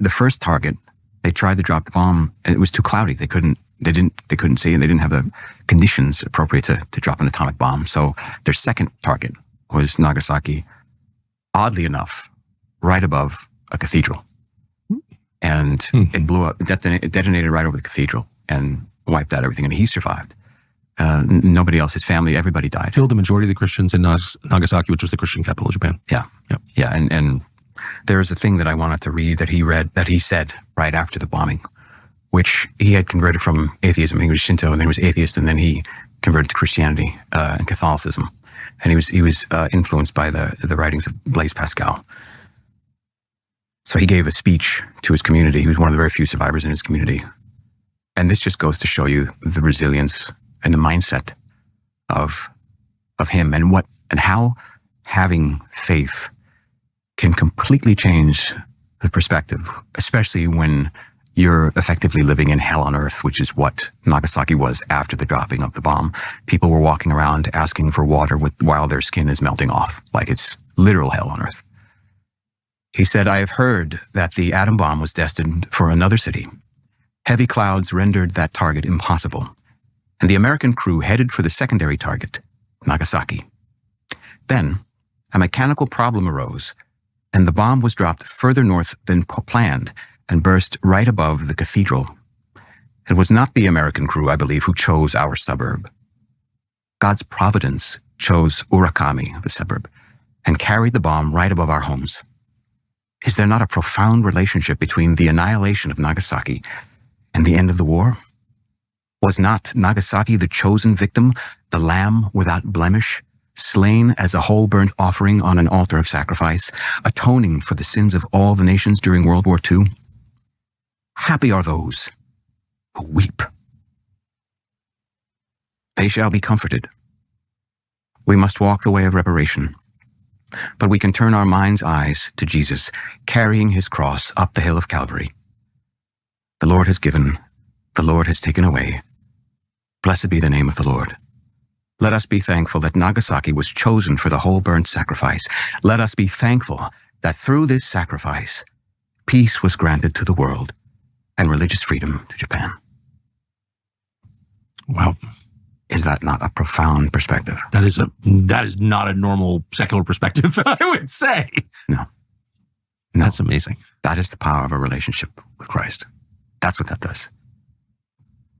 the first target, they tried to drop the bomb, and it was too cloudy. They couldn't see, and they didn't have the conditions appropriate to drop an atomic bomb. So their second target was Nagasaki, oddly enough, right above a cathedral. And it blew up, it detonated right over the cathedral and wiped out everything. And he survived. Nobody else, his family, everybody died. Killed the majority of the Christians in Nagasaki, which was the Christian capital of Japan. Yeah. Yep. Yeah. And there's a thing that I wanted to read that he said right after the bombing, which he had converted from atheism. He was Shinto, and then he was atheist, and then he converted to Christianity and Catholicism. And he was influenced by the writings of Blaise Pascal. So he gave a speech to his community. He was one of the very few survivors in his community. And this just goes to show you the resilience and the mindset of him, and how having faith can completely change the perspective, especially when you're effectively living in hell on earth, which is what Nagasaki was after the dropping of the bomb. People were walking around asking for water while their skin is melting off, like it's literal hell on earth. He said, "I have heard that the atom bomb was destined for another city. Heavy clouds rendered that target impossible, and the American crew headed for the secondary target, Nagasaki. Then, a mechanical problem arose, and the bomb was dropped further north than planned and burst right above the cathedral. It was not the American crew, I believe, who chose our suburb. God's providence chose Urakami, the suburb, and carried the bomb right above our homes. Is there not a profound relationship between the annihilation of Nagasaki and the end of the war? Was not Nagasaki the chosen victim, the lamb without blemish, slain as a whole burnt offering on an altar of sacrifice, atoning for the sins of all the nations during World War II? Happy are those who weep. They shall be comforted. We must walk the way of reparation, but we can turn our mind's eyes to Jesus, carrying his cross up the hill of Calvary. The Lord has given, the Lord has taken away. Blessed be the name of the Lord. Let us be thankful that Nagasaki was chosen for the whole burnt sacrifice. Let us be thankful that through this sacrifice, peace was granted to the world and religious freedom to Japan." Wow. Is that not a profound perspective? That is not a normal secular perspective, I would say. No. That's amazing. That is the power of a relationship with Christ. That's what that does.